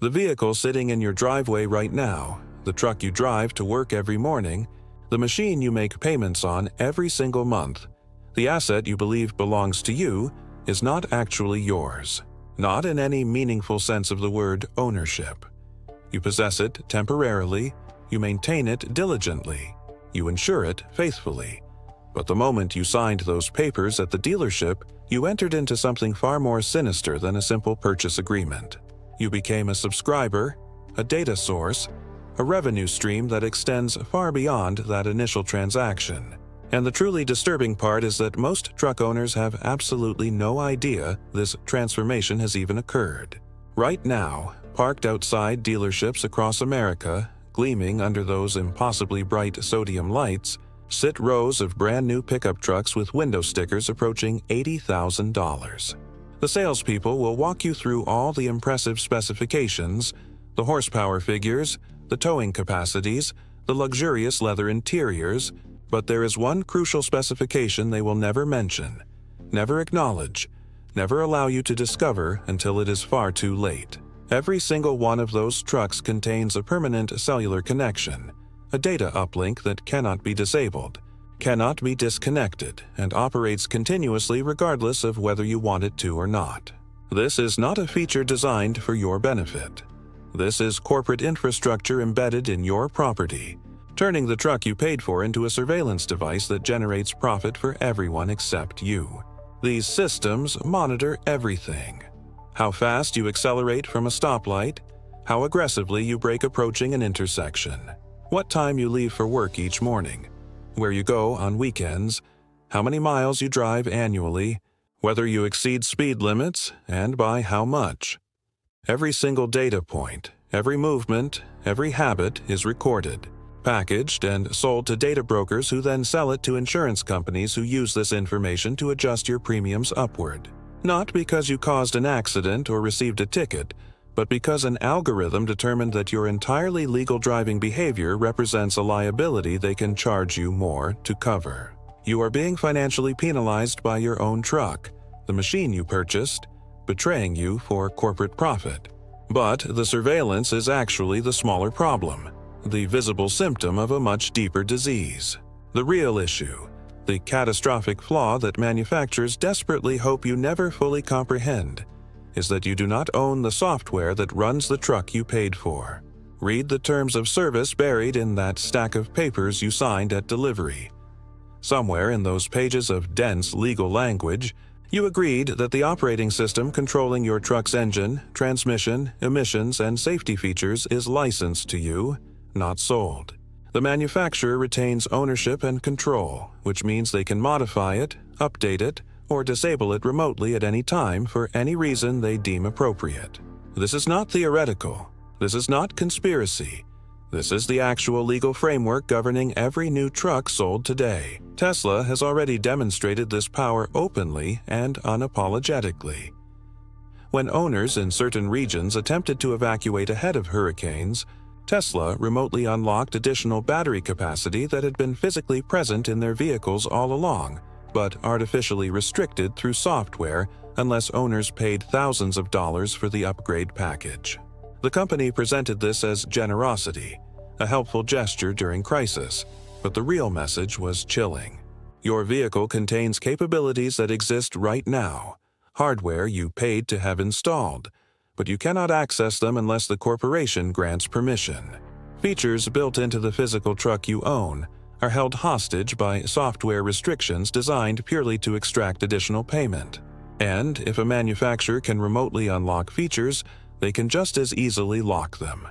The vehicle sitting in your driveway right now, the truck you drive to work every morning, the machine you make payments on every single month, the asset you believe belongs to you, is not actually yours. Not in any meaningful sense of the word ownership. You possess it temporarily, you maintain it diligently, you insure it faithfully. But the moment you signed those papers at the dealership, you entered into something far more sinister than a simple purchase agreement. You became a subscriber, a data source, a revenue stream that extends far beyond that initial transaction. And the truly disturbing part is that most truck owners have absolutely no idea this transformation has even occurred. Right now, parked outside dealerships across America, gleaming under those impossibly bright sodium lights, sit rows of brand new pickup trucks with window stickers approaching $80,000. The salespeople will walk you through all the impressive specifications, the horsepower figures, the towing capacities, the luxurious leather interiors, but there is one crucial specification they will never mention, never acknowledge, never allow you to discover until it is far too late. Every single one of those trucks contains a permanent cellular connection, a data uplink that cannot be disabled, cannot be disconnected, and operates continuously regardless of whether you want it to or not. This is not a feature designed for your benefit. This is corporate infrastructure embedded in your property, turning the truck you paid for into a surveillance device that generates profit for everyone except you. These systems monitor everything. How fast you accelerate from a stoplight, how aggressively you brake approaching an intersection, what time you leave for work each morning, where you go on weekends, how many miles you drive annually, whether you exceed speed limits, and by how much. Every single data point, every movement, every habit is recorded, packaged, and sold to data brokers who then sell it to insurance companies who use this information to adjust your premiums upward. Not because you caused an accident or received a ticket, but because an algorithm determined that your entirely legal driving behavior represents a liability they can charge you more to cover. You are being financially penalized by your own truck, the machine you purchased, betraying you for corporate profit. But the surveillance is actually the smaller problem, the visible symptom of a much deeper disease. The real issue, the catastrophic flaw that manufacturers desperately hope you never fully comprehend, is that you do not own the software that runs the truck you paid for. Read the terms of service buried in that stack of papers you signed at delivery. Somewhere in those pages of dense legal language, you agreed that the operating system controlling your truck's engine, transmission, emissions, and safety features is licensed to you, not sold. The manufacturer retains ownership and control, which means they can modify it, update it, or disable it remotely at any time for any reason they deem appropriate. This is not theoretical. This is not conspiracy. This is the actual legal framework governing every new truck sold today. Tesla has already demonstrated this power openly and unapologetically. When owners in certain regions attempted to evacuate ahead of hurricanes, Tesla remotely unlocked additional battery capacity that had been physically present in their vehicles all along, but artificially restricted through software unless owners paid thousands of dollars for the upgrade package. The company presented this as generosity, a helpful gesture during crisis, but the real message was chilling. Your vehicle contains capabilities that exist right now, hardware you paid to have installed, but you cannot access them unless the corporation grants permission. Features built into the physical truck you own are held hostage by software restrictions designed purely to extract additional payment. And if a manufacturer can remotely unlock features, they can just as easily lock them.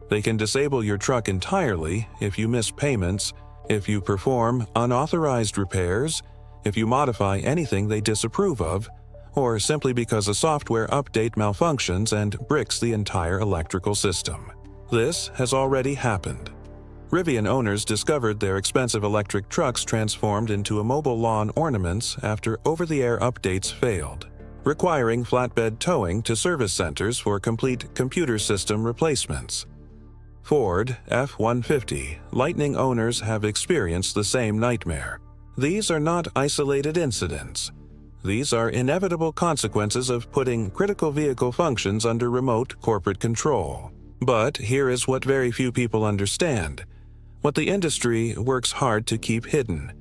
They can disable your truck entirely if you miss payments, if you perform unauthorized repairs, if you modify anything they disapprove of, or simply because a software update malfunctions and bricks the entire electrical system. This has already happened. Rivian owners discovered their expensive electric trucks transformed into mobile lawn ornaments after over-the-air updates failed, requiring flatbed towing to service centers for complete computer system replacements. Ford F-150 Lightning owners have experienced the same nightmare. These are not isolated incidents. These are inevitable consequences of putting critical vehicle functions under remote corporate control. But here is what very few people understand, what the industry works hard to keep hidden.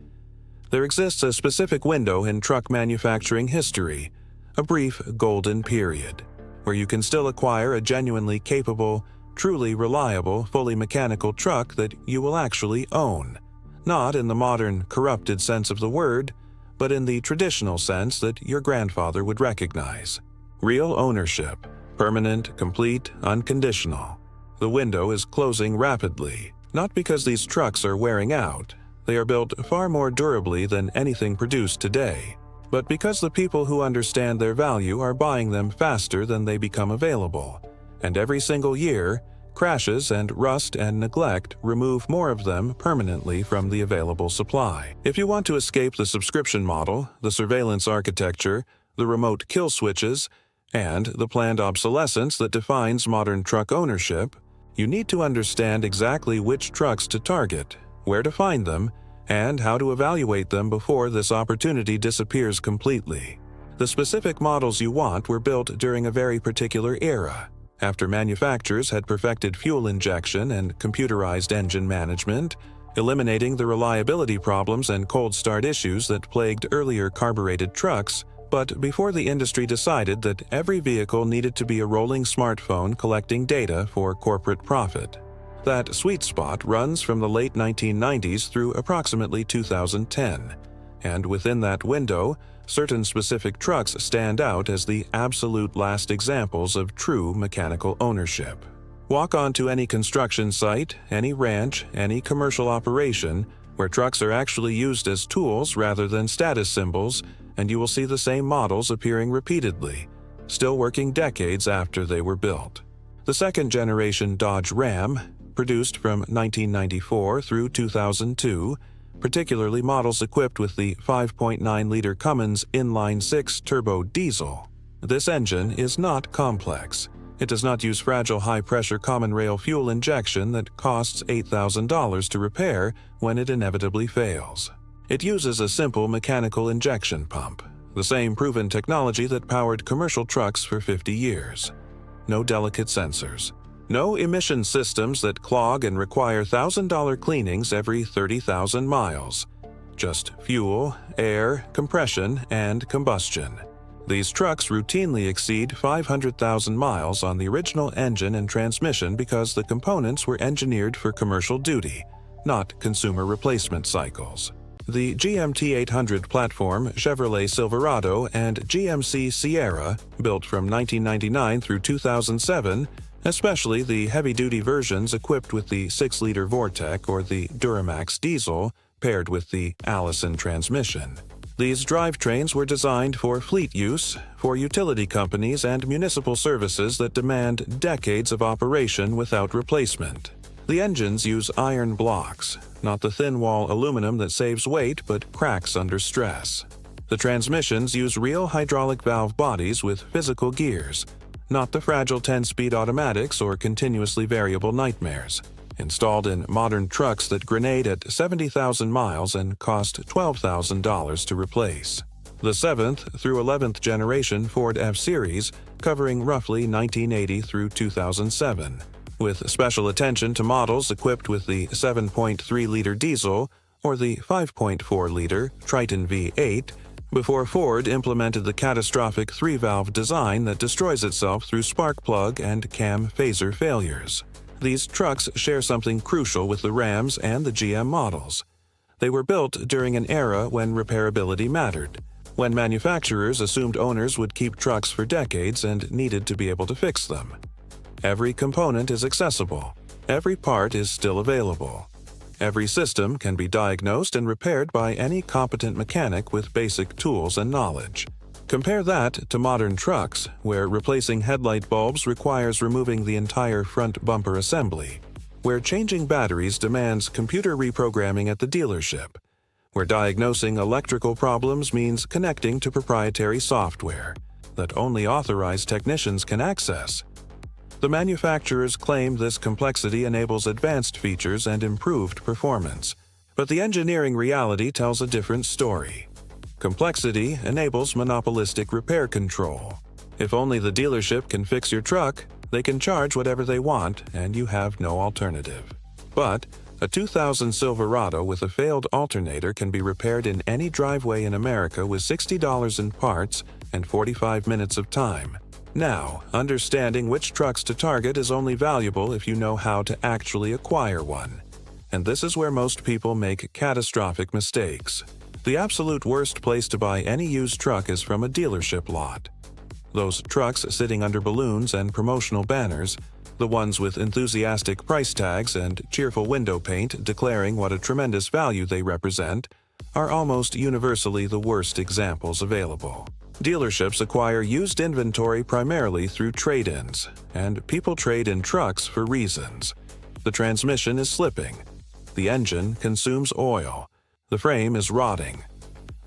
There exists a specific window in truck manufacturing history, a brief golden period, where you can still acquire a genuinely capable, truly reliable, fully mechanical truck that you will actually own. Not in the modern, corrupted sense of the word, but in the traditional sense that your grandfather would recognize. Real ownership, permanent, complete, unconditional. The window is closing rapidly, not because these trucks are wearing out. They are built far more durably than anything produced today, but because the people who understand their value are buying them faster than they become available, and every single year, crashes and rust and neglect remove more of them permanently from the available supply. If you want to escape the subscription model, the surveillance architecture, the remote kill switches, and the planned obsolescence that defines modern truck ownership, you need to understand exactly which trucks to target, where to find them, and how to evaluate them before this opportunity disappears completely. The specific models you want were built during a very particular era, after manufacturers had perfected fuel injection and computerized engine management, eliminating the reliability problems and cold start issues that plagued earlier carbureted trucks, but before the industry decided that every vehicle needed to be a rolling smartphone collecting data for corporate profit. That sweet spot runs from the late 1990s through approximately 2010, and within that window, certain specific trucks stand out as the absolute last examples of true mechanical ownership. Walk onto any construction site, any ranch, any commercial operation, where trucks are actually used as tools rather than status symbols, and you will see the same models appearing repeatedly, still working decades after they were built. The second-generation Dodge Ram, produced from 1994 through 2002, particularly models equipped with the 5.9-liter Cummins inline-6 turbo diesel. This engine is not complex. It does not use fragile high-pressure common rail fuel injection that costs $8,000 to repair when it inevitably fails. It uses a simple mechanical injection pump, the same proven technology that powered commercial trucks for 50 years. No delicate sensors. No emission systems that clog and require $1,000 cleanings every 30,000 miles. Just fuel, air, compression, and combustion. These trucks routinely exceed 500,000 miles on the original engine and transmission because the components were engineered for commercial duty, not consumer replacement cycles. The GMT 800 platform, Chevrolet Silverado, and GMC Sierra, built from 1999 through 2007, especially the heavy-duty versions equipped with the 6-liter Vortec or the Duramax diesel, paired with the Allison transmission. These drivetrains were designed for fleet use, for utility companies and municipal services that demand decades of operation without replacement. The engines use iron blocks, not the thin-wall aluminum that saves weight but cracks under stress. The transmissions use real hydraulic valve bodies with physical gears, not the fragile 10-speed automatics or continuously variable nightmares, installed in modern trucks that grenade at 70,000 miles and cost $12,000 to replace. The 7th through 11th generation Ford F-Series, covering roughly 1980 through 2007, with special attention to models equipped with the 7.3-liter diesel or the 5.4-liter Triton V8, before Ford implemented the catastrophic 3-valve design that destroys itself through spark plug and cam phaser failures. These trucks share something crucial with the Rams and the GM models. They were built during an era when repairability mattered, when manufacturers assumed owners would keep trucks for decades and needed to be able to fix them. Every component is accessible. Every part is still available. Every system can be diagnosed and repaired by any competent mechanic with basic tools and knowledge. Compare that to modern trucks, where replacing headlight bulbs requires removing the entire front bumper assembly, where changing batteries demands computer reprogramming at the dealership, where diagnosing electrical problems means connecting to proprietary software that only authorized technicians can access. The manufacturers claim this complexity enables advanced features and improved performance, but the engineering reality tells a different story. Complexity enables monopolistic repair control. If only the dealership can fix your truck, they can charge whatever they want and you have no alternative. But a 2000 Silverado with a failed alternator can be repaired in any driveway in America with $60 in parts and 45 minutes of time. Now, understanding which trucks to target is only valuable if you know how to actually acquire one. And this is where most people make catastrophic mistakes. The absolute worst place to buy any used truck is from a dealership lot. Those trucks sitting under balloons and promotional banners, the ones with enthusiastic price tags and cheerful window paint declaring what a tremendous value they represent, are almost universally the worst examples available. Dealerships acquire used inventory primarily through trade-ins, and people trade in trucks for reasons. The transmission is slipping. The engine consumes oil. The frame is rotting.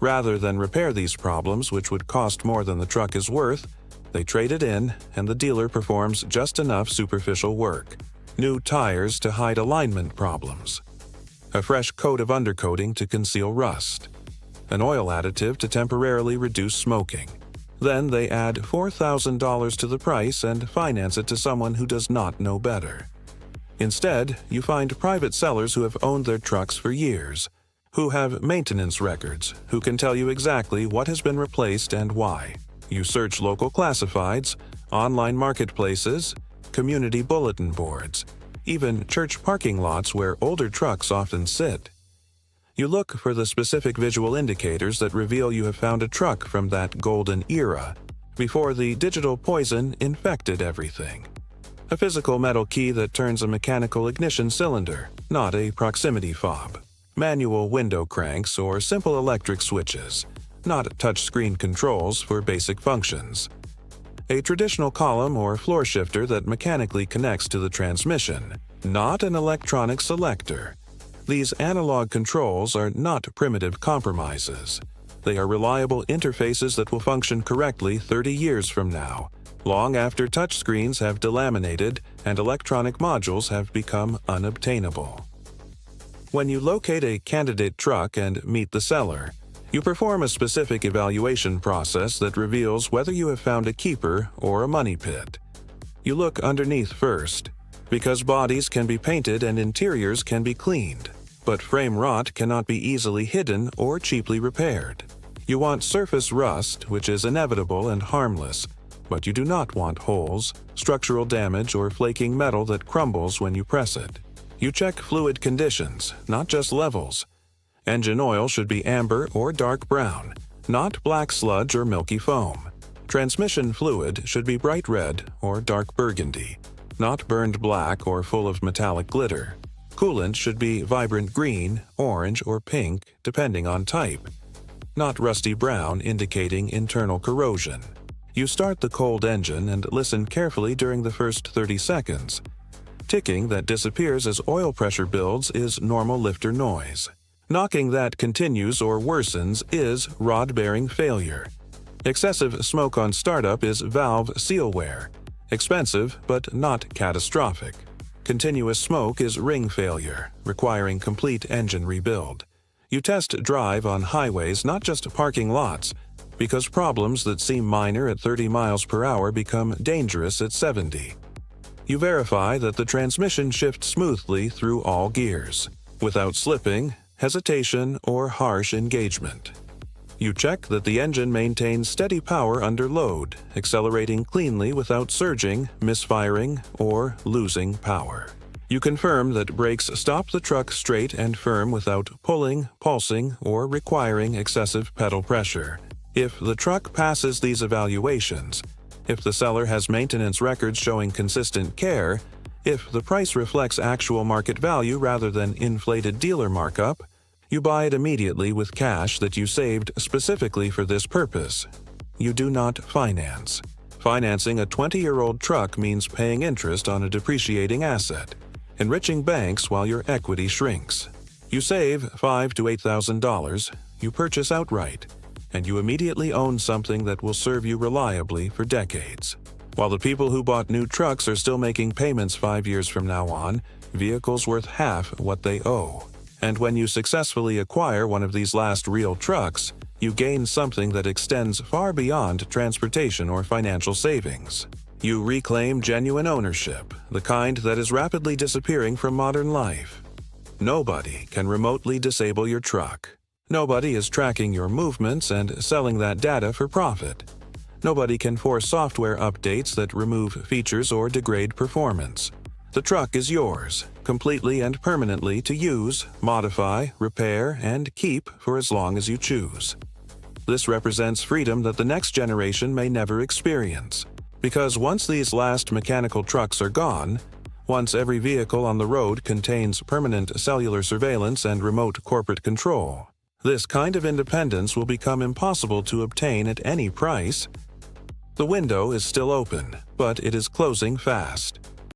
Rather than repair these problems, which would cost more than the truck is worth, they trade it in, and the dealer performs just enough superficial work. New tires to hide alignment problems. A fresh coat of undercoating to conceal rust. An oil additive to temporarily reduce smoking. Then they add $4,000 to the price and finance it to someone who does not know better. Instead, you find private sellers who have owned their trucks for years, who have maintenance records, who can tell you exactly what has been replaced and why. You search local classifieds, online marketplaces, community bulletin boards, even church parking lots where older trucks often sit. You look for the specific visual indicators that reveal you have found a truck from that golden era, before the digital poison infected everything. A physical metal key that turns a mechanical ignition cylinder, not a proximity fob. Manual window cranks or simple electric switches, not touchscreen controls for basic functions. A traditional column or floor shifter that mechanically connects to the transmission, not an electronic selector. These analog controls are not primitive compromises. They are reliable interfaces that will function correctly 30 years from now, long after touchscreens have delaminated and electronic modules have become unobtainable. When you locate a candidate truck and meet the seller, you perform a specific evaluation process that reveals whether you have found a keeper or a money pit. You look underneath first, because bodies can be painted and interiors can be cleaned. But frame rot cannot be easily hidden or cheaply repaired. You want surface rust, which is inevitable and harmless, but you do not want holes, structural damage, or flaking metal that crumbles when you press it. You check fluid conditions, not just levels. Engine oil should be amber or dark brown, not black sludge or milky foam. Transmission fluid should be bright red or dark burgundy, not burned black or full of metallic glitter. Coolant should be vibrant green, orange, or pink, depending on type, not rusty brown indicating internal corrosion. You start the cold engine and listen carefully during the first 30 seconds. Ticking that disappears as oil pressure builds is normal lifter noise. Knocking that continues or worsens is rod bearing failure. Excessive smoke on startup is valve seal wear. Expensive but not catastrophic. Continuous smoke is ring failure, requiring complete engine rebuild. You test drive on highways, not just parking lots, because problems that seem minor at 30 miles per hour become dangerous at 70. You verify that the transmission shifts smoothly through all gears, without slipping, hesitation, or harsh engagement. You check that the engine maintains steady power under load, accelerating cleanly without surging, misfiring, or losing power. You confirm that brakes stop the truck straight and firm without pulling, pulsing, or requiring excessive pedal pressure. If the truck passes these evaluations, if the seller has maintenance records showing consistent care, if the price reflects actual market value rather than inflated dealer markup, you buy it immediately with cash that you saved specifically for this purpose. You do not finance. Financing a 20-year-old truck means paying interest on a depreciating asset, enriching banks while your equity shrinks. You save $5,000 to $8,000, you purchase outright, and you immediately own something that will serve you reliably for decades. While the people who bought new trucks are still making payments 5 years from now on, vehicles worth half what they owe. And when you successfully acquire one of these last real trucks, You gain something that extends far beyond transportation or financial savings. You reclaim genuine ownership, the kind that is rapidly disappearing from modern life. Nobody can remotely disable your truck. Nobody is tracking your movements and selling that data for profit. Nobody can force software updates that remove features or degrade performance. The truck is yours, completely and permanently to use, modify, repair, and keep for as long as you choose. This represents freedom that the next generation may never experience. Because once these last mechanical trucks are gone, once every vehicle on the road contains permanent cellular surveillance and remote corporate control, this kind of independence will become impossible to obtain at any price. The window is still open, but it is closing fast.